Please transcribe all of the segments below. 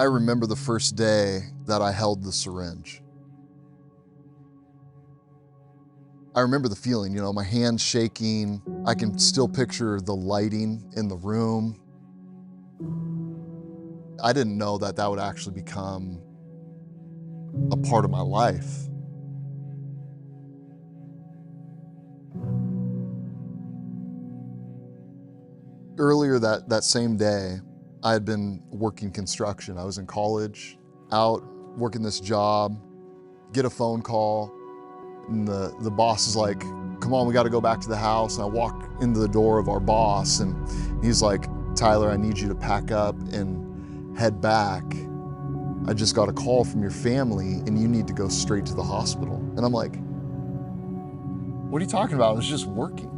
I remember the first day that I held the syringe. I remember the feeling, my hands shaking. I can still picture the lighting in the room. I didn't know that that would actually become a part of my life. Earlier that same day, I had been working construction. I was in college, out working this job, get a phone call, and the boss is like, "Come on, we got to go back to the house." And I walk into the door of our boss, and he's like, "Tyler, I need you to pack up and head back. I just got a call from your family, and you need to go straight to the hospital." And I'm like, "What are you talking about? I was just working."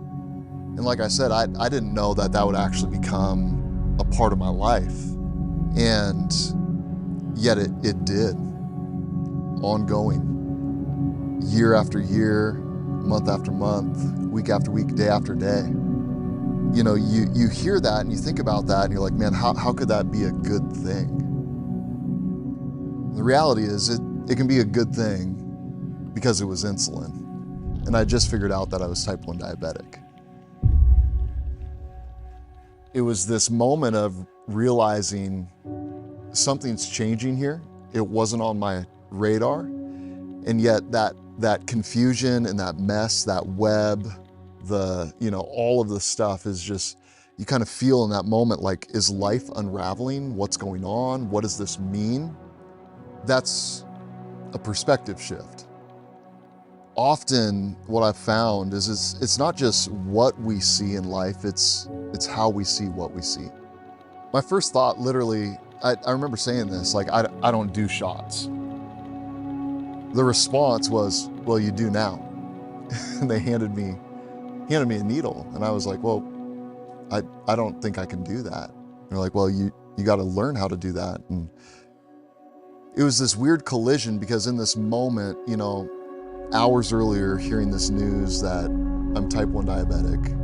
And like I said, I didn't know that that would actually become a part of my life. And yet it did, ongoing, year after year, month after month, week after week, day after day. You hear that and you think about that and you're like, man, how could that be a good thing? The reality is it can be a good thing because it was insulin. And I just figured out that I was type 1 diabetic. It was this moment of realizing something's changing here. It wasn't on my radar. And yet that confusion and that mess, that web, all of the stuff is just, you kind of feel in that moment like, is life unraveling? What's going on? What does this mean? That's a perspective shift. Often what I've found is it's not just what we see in life, it's how we see what we see. My first thought, literally, I remember saying this, like, I don't do shots. The response was, well, you do now. And they handed me a needle. And I was like, well, I don't think I can do that. And they're like, well, you got to learn how to do that. And it was this weird collision because in this moment, hours earlier, hearing this news that I'm type 1 diabetic.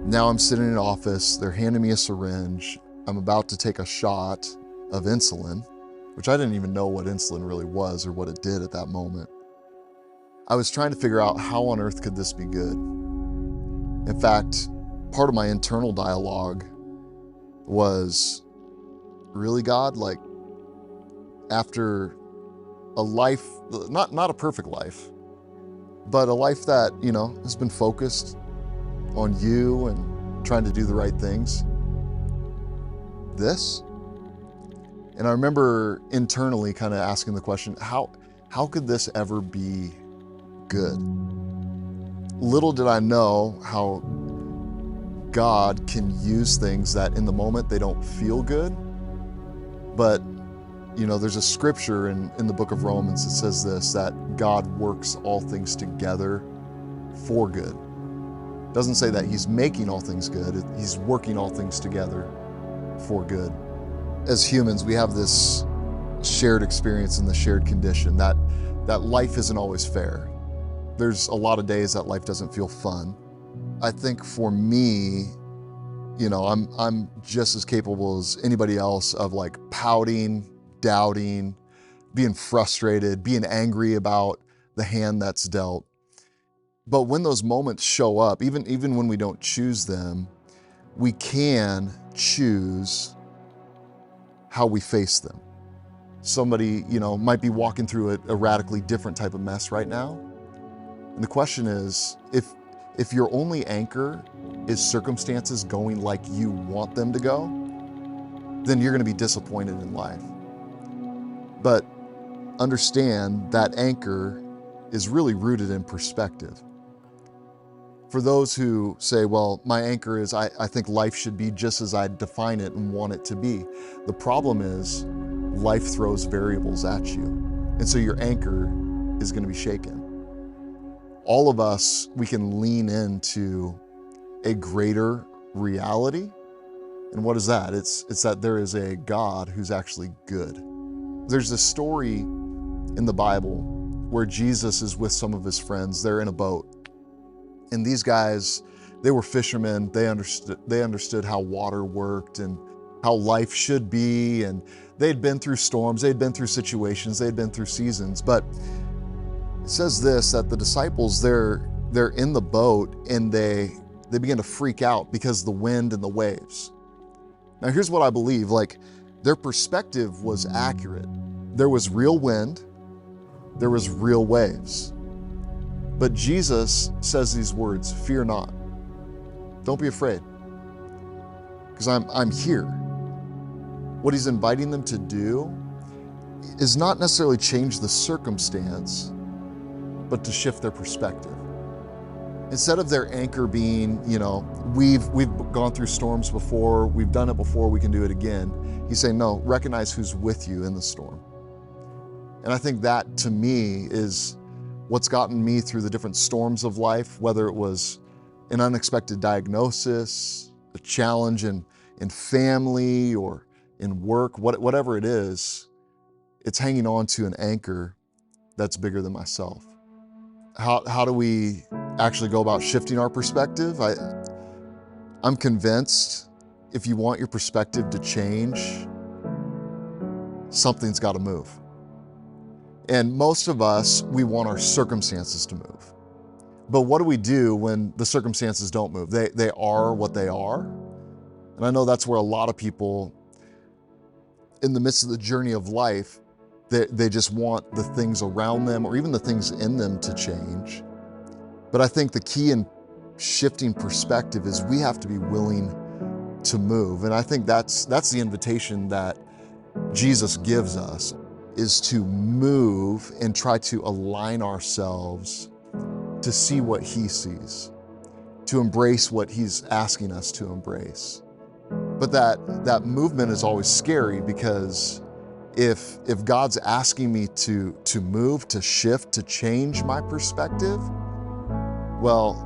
Now I'm sitting in an office, they're handing me a syringe. I'm about to take a shot of insulin, which I didn't even know what insulin really was or what it did at that moment. I was trying to figure out how on earth could this be good. In fact, part of my internal dialogue was, really, God? Like, after a life, not a perfect life, but a life that, has been focused on you and trying to do the right things. This? And I remember internally kind of asking the question, how could this ever be good? Little did I know how God can use things that in the moment they don't feel good, but there's a scripture in the book of Romans that says this, that God works all things together for good. It doesn't say that he's making all things good, he's working all things together for good. As humans, we have this shared experience and the shared condition that life isn't always fair. There's a lot of days that life doesn't feel fun. I think for me, I'm just as capable as anybody else of like pouting, doubting, being frustrated, being angry about the hand that's dealt. But when those moments show up, even when we don't choose them, we can choose how we face them. Somebody, might be walking through a radically different type of mess right now. And the question is, if your only anchor is circumstances going like you want them to go, then you're going to be disappointed in life. But understand that anchor is really rooted in perspective. For those who say, well, my anchor is, I think life should be just as I define it and want it to be. The problem is life throws variables at you. And so your anchor is going to be shaken. All of us, we can lean into a greater reality. And what is that? It's that there is a God who's actually good. There's this story in the Bible where Jesus is with some of his friends. They're in a boat. And these guys, they were fishermen. They understood how water worked and how life should be. And They'd been through storms, they'd been through situations, they'd been through seasons. But it says this, that the disciples, they're in the boat and they begin to freak out because of the wind and the waves. Now here's what I believe, like their perspective was accurate. There was real wind, there was real waves. But Jesus says these words, fear not. Don't be afraid, because I'm here. What he's inviting them to do is not necessarily change the circumstance, but to shift their perspective. Instead of their anchor being, we've gone through storms before, we've done it before, we can do it again. He's saying, no, recognize who's with you in the storm. And I think that, to me, is what's gotten me through the different storms of life, whether it was an unexpected diagnosis, a challenge in family or in work, whatever it is, it's hanging on to an anchor that's bigger than myself. How do we actually go about shifting our perspective? I'm convinced if you want your perspective to change, something's got to move. And most of us, we want our circumstances to move. But what do we do when the circumstances don't move? They are what they are. And I know that's where a lot of people, in the midst of the journey of life, they just want the things around them or even the things in them to change. But I think the key in shifting perspective is we have to be willing to move. And I think that's the invitation that Jesus gives us, is to move and try to align ourselves to see what he sees, to embrace what he's asking us to embrace. But that movement is always scary, because if God's asking me to move, to shift, to change my perspective, well,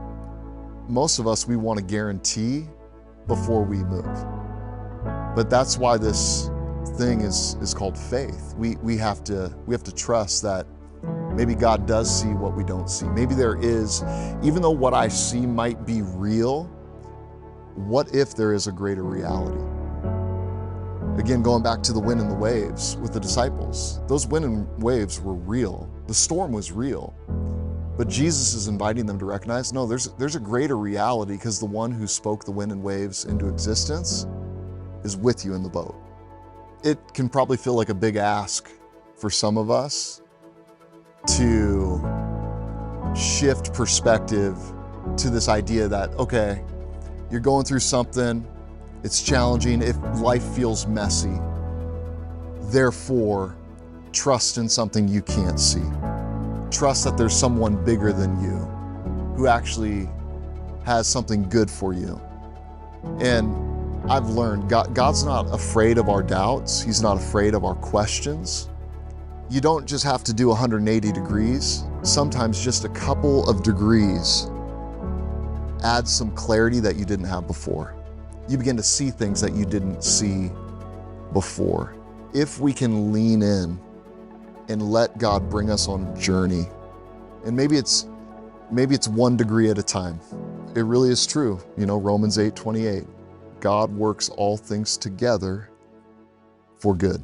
most of us, we want a guarantee before we move. But that's why this thing is called faith. We have to trust that maybe God does see what we don't see. Maybe there is, even though what I see might be real, what if there is a greater reality? Again, going back to the wind and the waves with the disciples, those wind and waves were real. The storm was real. But Jesus is inviting them to recognize, no, there's a greater reality, because the one who spoke the wind and waves into existence is with you in the boat. It can probably feel like a big ask for some of us to shift perspective to this idea that, okay, you're going through something, it's challenging, if life feels messy, therefore trust in something you can't see. Trust that there's someone bigger than you who actually has something good for you. And I've learned God's not afraid of our doubts. He's not afraid of our questions. You don't just have to do 180 degrees. Sometimes just a couple of degrees adds some clarity that you didn't have before. You begin to see things that you didn't see before. If we can lean in and let God bring us on a journey, and maybe it's 1 degree at a time. It really is true. Romans 8:28. God works all things together for good.